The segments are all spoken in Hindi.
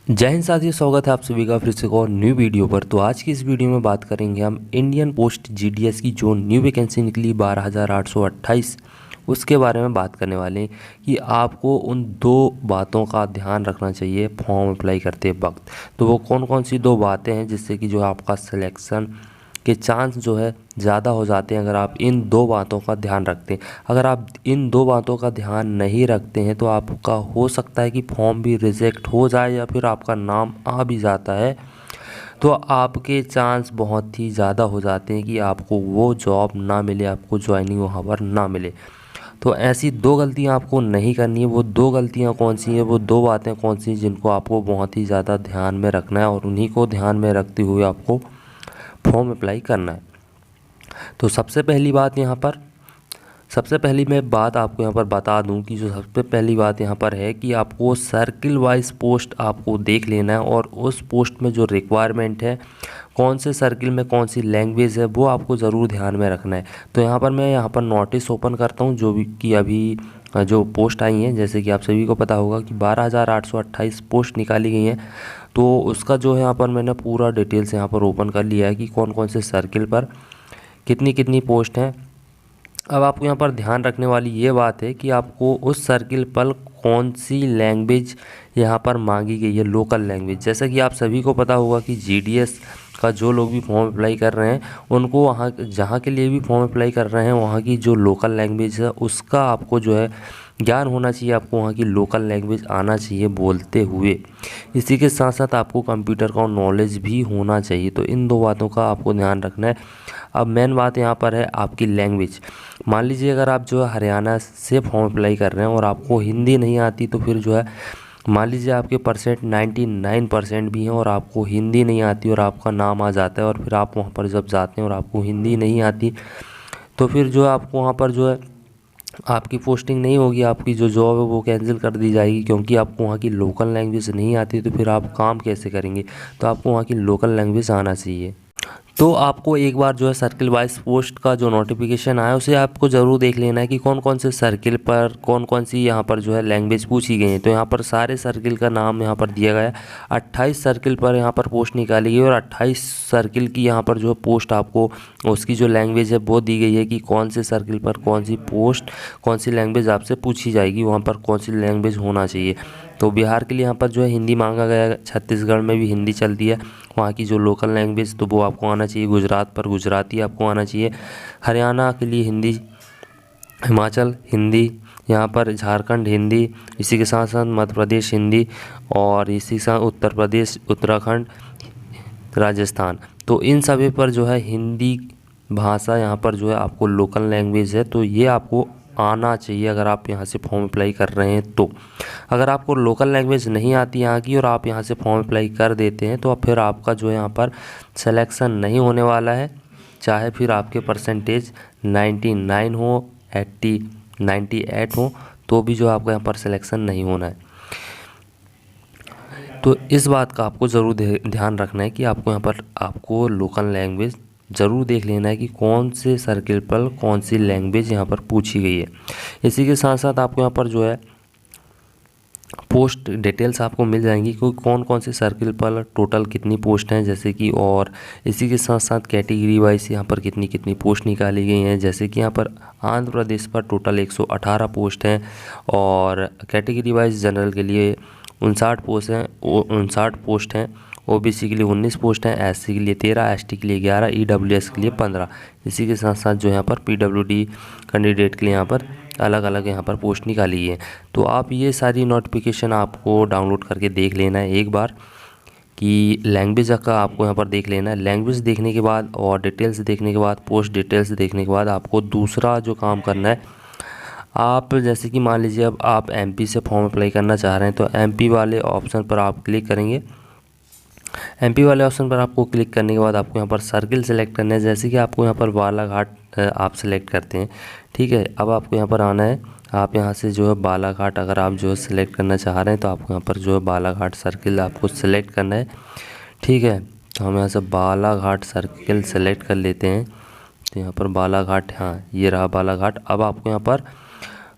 जय हिंद साथियों, स्वागत है आप सभी का फिर से एक और न्यू वीडियो पर। तो आज की इस वीडियो में बात करेंगे हम इंडियन पोस्ट जीडीएस की जो न्यू वैकेंसी निकली 12,828 उसके बारे में बात करने वाले हैं कि आपको उन दो बातों का ध्यान रखना चाहिए फॉर्म अप्लाई करते वक्त। तो वो कौन कौन सी दो बातें हैं जिससे कि जो है आपका सिलेक्शन के चांस जो है ज़्यादा हो जाते हैं अगर आप इन दो बातों का ध्यान रखते हैं। अगर आप इन दो बातों का ध्यान नहीं रखते हैं तो आपका हो सकता है कि फॉर्म भी रिजेक्ट हो जाए या फिर आपका नाम आ भी जाता है तो आपके चांस बहुत ही ज़्यादा हो जाते हैं कि आपको वो जॉब ना मिले, आपको ज्वाइनिंग वहाँ पर ना मिले। तो ऐसी दो गलतियाँ आपको नहीं करनी है। वो दो गलतियाँ कौन सी हैं, वो दो बातें कौन सी हैं जिनको आपको बहुत ही ज़्यादा ध्यान में रखना है और उन्हीं को ध्यान में रखते हुए आपको फॉर्म अप्लाई करना है। तो सबसे पहली मैं बात आपको यहाँ पर बता दूं कि जो सबसे पहली बात यहाँ पर है कि आपको सर्किल वाइज पोस्ट आपको देख लेना है और उस पोस्ट में जो रिक्वायरमेंट है, कौन से सर्किल में कौन सी लैंग्वेज है, वो आपको ज़रूर ध्यान में रखना है। तो मैं यहाँ पर नोटिस ओपन करता हूँ जो भी कि अभी जो पोस्ट आई हैं। जैसे कि आप सभी को पता होगा कि 12,828 पोस्ट निकाली गई हैं। तो उसका जो है यहाँ पर मैंने पूरा डिटेल्स यहाँ पर ओपन कर लिया है कि कौन कौन से सर्किल पर कितनी कितनी पोस्ट हैं। अब आपको यहाँ पर ध्यान रखने वाली ये बात है कि आपको उस सर्किल पर कौन सी लैंग्वेज यहाँ पर मांगी गई है, लोकल लैंग्वेज। जैसा कि आप सभी को पता होगा कि जीडीएस का जो लोग भी फॉर्म अप्लाई कर रहे हैं उनको वहाँ जहाँ के लिए भी फॉर्म अप्लाई कर रहे हैं वहाँ की जो लोकल लैंग्वेज है उसका आपको जो है ज्ञान होना चाहिए। आपको वहाँ की लोकल लैंग्वेज आना चाहिए बोलते हुए। इसी के साथ साथ आपको कंप्यूटर का नॉलेज भी होना चाहिए। तो इन दो बातों का आपको ध्यान रखना है। अब मेन बात यहाँ पर है आपकी लैंग्वेज। मान लीजिए अगर आप जो है हरियाणा से फॉर्म अप्लाई कर रहे हैं और आपको हिंदी नहीं आती तो फिर जो है मान लीजिए आपके परसेंट 99% भी हैं और आपको हिंदी नहीं आती और आपका नाम आ जाता है और फिर आप वहाँ पर जब जाते हैं और आपको हिंदी नहीं आती तो फिर जो है आपको वहाँ पर जो है आपकी पोस्टिंग नहीं होगी, आपकी जो जॉब है वो कैंसिल कर दी जाएगी क्योंकि आपको वहाँ की लोकल लैंग्वेज नहीं आती। तो फिर आप काम कैसे करेंगे? तो आपको वहाँ की लोकल लैंग्वेज आना चाहिए। तो आपको एक बार जो है सर्किल वाइज पोस्ट का जो नोटिफिकेशन आया उसे आपको ज़रूर देख लेना है कि कौन कौन से सर्किल पर कौन कौन सी यहाँ पर जो है लैंग्वेज पूछी गई है। तो यहाँ पर सारे सर्किल का नाम यहाँ पर दिया गया है। 28 सर्किल पर यहाँ पर पोस्ट निकाली गई और 28 सर्किल की यहाँ पर जो पोस्ट आपको उसकी जो लैंग्वेज है वो दी गई है कि कौन से सर्किल पर कौन सी पोस्ट कौन सी लैंग्वेज आपसे पूछी जाएगी, वहाँ पर कौन सी लैंग्वेज होना चाहिए। तो बिहार के लिए यहाँ पर जो है हिंदी मांगा गया है, छत्तीसगढ़ में भी हिंदी चलती है, वहाँ की जो लोकल लैंग्वेज तो वो आपको आना चाहिए। गुजरात पर गुजराती आपको आना चाहिए। हरियाणा के लिए हिंदी, हिमाचल हिंदी, यहाँ पर झारखंड हिंदी, इसी के साथ साथ मध्य प्रदेश हिंदी और इसी के साथ उत्तर प्रदेश, उत्तराखंड, राजस्थान। तो इन सभी पर जो है हिंदी भाषा यहाँ पर जो है आपको लोकल लैंग्वेज है तो ये आपको आना चाहिए अगर आप यहाँ से फॉर्म अप्लाई कर रहे हैं। तो अगर आपको लोकल लैंग्वेज नहीं आती यहाँ की और आप यहाँ से फॉर्म अप्लाई कर देते हैं तो फिर आपका जो है यहाँ पर सिलेक्शन नहीं होने वाला है। चाहे फिर आपके परसेंटेज 99 हो, 80, 98 हो तो भी जो आपका यहाँ पर सिलेक्शन नहीं होना है। तो इस बात का आपको ज़रूर ध्यान रखना है कि आपको यहाँ पर आपको लोकल लैंग्वेज ज़रूर देख लेना है कि कौन से सर्किल पर कौन सी लैंग्वेज यहाँ पर पूछी गई है। इसी के साथ साथ आपको यहाँ पर जो है पोस्ट डिटेल्स आपको मिल जाएंगी कि कौन कौन से सर्किल पर टोटल कितनी पोस्ट हैं, जैसे कि और इसी के साथ साथ कैटेगरी वाइज यहाँ पर कितनी कितनी पोस्ट निकाली गई हैं। जैसे कि यहाँ पर आंध्र प्रदेश पर टोटल 118 पोस्ट हैं और कैटेगरी वाइज जनरल के लिए 59 पोस्ट हैं, ओबीसी के लिए 19 पोस्ट हैं, एससी के लिए 13, एसटी के लिए 11, ईडब्ल्यूएस के लिए 15। इसी के साथ साथ जो यहाँ पर पीडब्ल्यूडी कैंडिडेट के लिए यहाँ पर अलग अलग यहाँ पर पोस्ट निकाली है। तो आप ये सारी नोटिफिकेशन आपको डाउनलोड करके देख लेना है एक बार कि लैंग्वेज का आपको यहाँ पर देख लेना है। लैंग्वेज देखने के बाद और डिटेल्स देखने के बाद, पोस्ट डिटेल्स देखने के बाद आपको दूसरा जो काम करना है, आप जैसे कि मान लीजिए अब आप एमपी से फॉर्म अप्लाई करना चाह रहे हैं तो एमपी वाले ऑप्शन पर आप क्लिक करेंगे। एमपी वाले ऑप्शन पर आपको क्लिक करने के बाद आपको यहाँ पर सर्किल सेलेक्ट करना है। जैसे कि आपको यहाँ पर बालाघाट आप सेलेक्ट करते हैं, ठीक है। अब आपको यहाँ पर आना है, आप यहाँ से जो है बालाघाट अगर आप जो है सिलेक्ट करना चाह रहे हैं तो आपको यहाँ पर जो है बालाघाट सर्किल आपको सिलेक्ट करना है, ठीक है। तो हम यहाँ से बालाघाट सर्किल सेलेक्ट कर लेते हैं। तो यहाँ पर बालाघाट, हाँ ये रहा बालाघाट। अब आपको यहाँ पर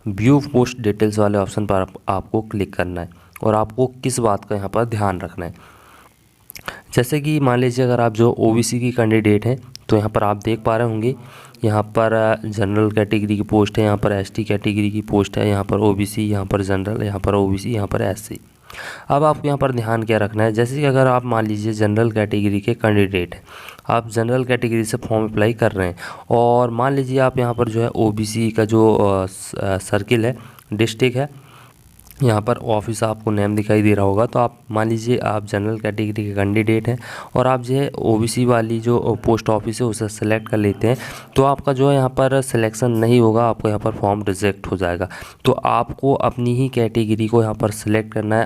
व्यू पोस्ट डिटेल्स वाले ऑप्शन पर आपको क्लिक करना है। और आपको किस बात का यहाँ पर ध्यान रखना है। जैसे कि मान लीजिए अगर आप जो ओबीसी की कैंडिडेट हैं तो यहाँ पर आप देख पा रहे होंगे यहाँ पर जनरल कैटेगरी की पोस्ट है, यहाँ पर एसटी कैटेगरी की पोस्ट है, यहाँ पर ओबीसी, यहाँ पर जनरल, यहाँ पर ओबीसी, यहाँ पर एससी। अब आपको यहाँ पर ध्यान क्या रखना है, जैसे कि अगर आप मान लीजिए जनरल कैटेगरी के कैंडिडेट हैं, आप जनरल कैटेगरी से फॉर्म अप्लाई कर रहे हैं और मान लीजिए आप यहाँ पर जो है ओबीसी का जो सर्किल है, डिस्ट्रिक्ट है, यहाँ पर ऑफिस आपको नेम दिखाई दे रहा होगा, तो आप मान लीजिए आप जनरल कैटेगरी के कैंडिडेट हैं और आप जो है ओबीसी वाली जो पोस्ट ऑफिस है उसे सेलेक्ट कर लेते हैं, तो आपका जो है यहाँ पर सिलेक्शन नहीं होगा, आपको यहाँ पर फॉर्म रिजेक्ट हो जाएगा। तो आपको अपनी ही कैटेगरी को यहाँ पर सिलेक्ट करना है,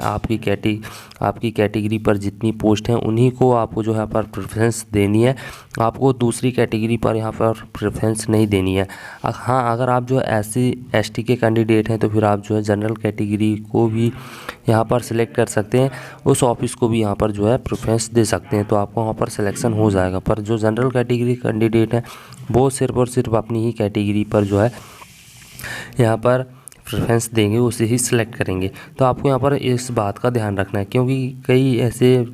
आपकी कैटेगरी पर जितनी पोस्ट हैं उन्हीं को आपको जो है यहाँ पर प्रेफरेंस देनी है, आपको दूसरी कैटेगरी पर यहाँ पर प्रेफरेंस नहीं देनी है। हाँ, अगर आप जो है SC ST के कैंडिडेट हैं तो फिर आप जो है जनरल कैटेगरी को भी यहाँ पर सिलेक्ट कर सकते हैं, उस ऑफिस को भी यहाँ पर जो है प्रेफरेंस दे सकते हैं, तो आपको वहाँ पर सिलेक्शन हो जाएगा। पर जो जनरल कैटेगरी कैंडिडेट हैं वो सिर्फ और सिर्फ अपनी ही कैटेगरी पर जो है यहाँ पर प्रेफरेंस देंगे, उसे ही सिलेक्ट करेंगे। तो आपको यहाँ पर इस बात का ध्यान रखना है, क्योंकि कई ऐसे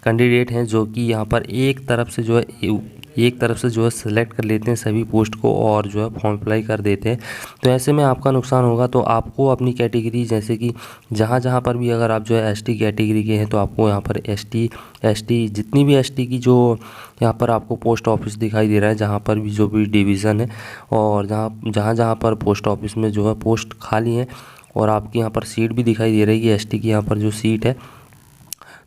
कैंडिडेट हैं जो कि यहाँ पर एक तरफ से जो है सेलेक्ट कर लेते हैं सभी पोस्ट को और जो है फॉर्म अप्लाई कर देते हैं, तो ऐसे में आपका नुकसान होगा। तो आपको अपनी कैटेगरी, जैसे कि जहाँ पर भी अगर आप जो है एसटी कैटेगरी के हैं तो आपको यहाँ पर एसटी जितनी भी एसटी की जो यहाँ पर आपको पोस्ट ऑफिस दिखाई दे रहा है, जहाँ पर भी जो भी डिवीज़न है और जहाँ पर पोस्ट ऑफिस में जो है पोस्ट खाली है और आपकी यहाँ पर सीट भी दिखाई दे रही है कि एसटी की यहाँ पर जो सीट है,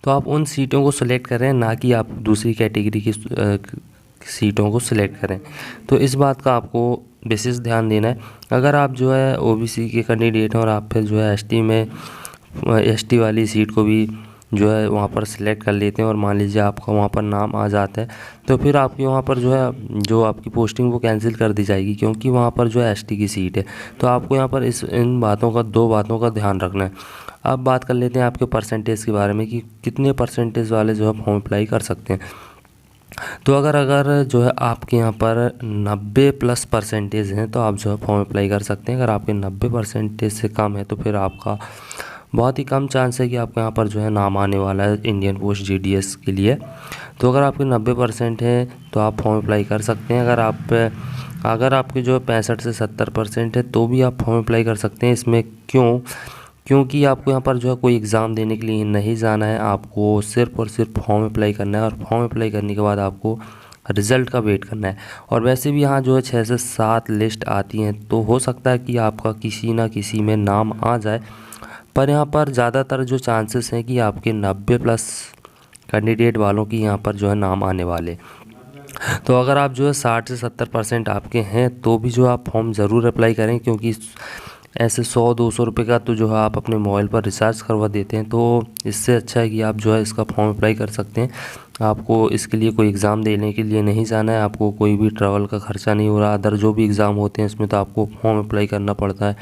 तो आप उन सीटों को सिलेक्ट करें, ना कि आप दूसरी कैटेगरी की सीटों को सिलेक्ट करें। तो इस बात का आपको विशेष ध्यान देना है। अगर आप जो है ओबीसी के कैंडिडेट हैं और आप फिर जो है एसटी वाली सीट को भी जो है वहाँ पर सिलेक्ट कर लेते हैं और मान लीजिए आपका वहाँ पर नाम आ जाता है, तो फिर आपकी वहाँ पर जो है जो आपकी पोस्टिंग वो कैंसिल कर दी जाएगी, क्योंकि वहाँ पर जो है एसटी की सीट है। तो आपको यहाँ पर इन दो बातों का ध्यान रखना है। अब बात कर लेते हैं आपके परसेंटेज के बारे में कि कितने परसेंटेज वाले जो है फॉर्म अप्लाई कर सकते हैं। तो अगर जो है आपके यहाँ पर 90+ परसेंटेज हैं तो आप जो है फॉर्म अप्लाई कर सकते हैं। अगर आपके 90 परसेंटेज से कम है तो फिर आपका बहुत ही कम चांस है कि आपके यहाँ पर जो है नाम आने वाला है इंडियन पोस्ट GDS के लिए। तो अगर आपके 90% है तो आप फॉर्म अप्लाई कर सकते हैं। अगर आपके जो है 65 से 70% है तो भी आप फॉर्म अप्लाई कर सकते हैं। इसमें क्योंकि आपको यहाँ पर जो है कोई एग्ज़ाम देने के लिए नहीं जाना है, आपको सिर्फ और सिर्फ फॉर्म अप्लाई करना है और फॉर्म अप्लाई करने के बाद आपको रिज़ल्ट का वेट करना है। और वैसे भी यहाँ जो है 6 से 7 लिस्ट आती हैं, तो हो सकता है कि आपका किसी ना किसी में नाम आ जाए, पर यहाँ पर ज़्यादातर जो चांसेस हैं कि आपके 90+ कैंडिडेट वालों की यहाँ पर जो है नाम आने वाले। तो अगर आप जो है 60 से 70% आपके हैं तो भी जो आप फॉर्म ज़रूर अप्लाई करें, क्योंकि ऐसे 100-200 रुपये का तो जो है आप अपने मोबाइल पर रिचार्ज करवा देते हैं, तो इससे अच्छा है कि आप जो है इसका फॉर्म अप्लाई कर सकते हैं। आपको इसके लिए कोई एग्ज़ाम देने के लिए नहीं जाना है, आपको कोई भी ट्रैवल का खर्चा नहीं हो रहा। अदर जो भी एग्ज़ाम होते हैं इसमें तो आपको फॉर्म अप्लाई करना पड़ता है,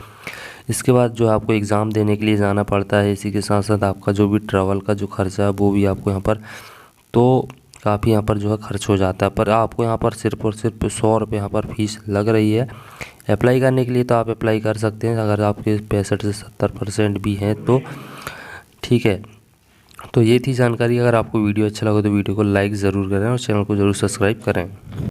इसके बाद जो आपको एग्ज़ाम देने के लिए जाना पड़ता है। इसी के साथ साथ आपका जो भी ट्रैवल का जो खर्चा है वो भी आपको यहाँ पर तो काफ़ी यहाँ पर जो है खर्च हो जाता है। पर आपको यहाँ पर सिर्फ और सिर्फ 100 रुपये यहाँ पर फ़ीस लग रही है अप्लाई करने के लिए, तो आप अप्लाई कर सकते हैं अगर आपके 65 से 70% भी हैं तो ठीक है। तो ये थी जानकारी। अगर आपको वीडियो अच्छा लगा तो वीडियो को लाइक ज़रूर करें और चैनल को ज़रूर सब्सक्राइब करें।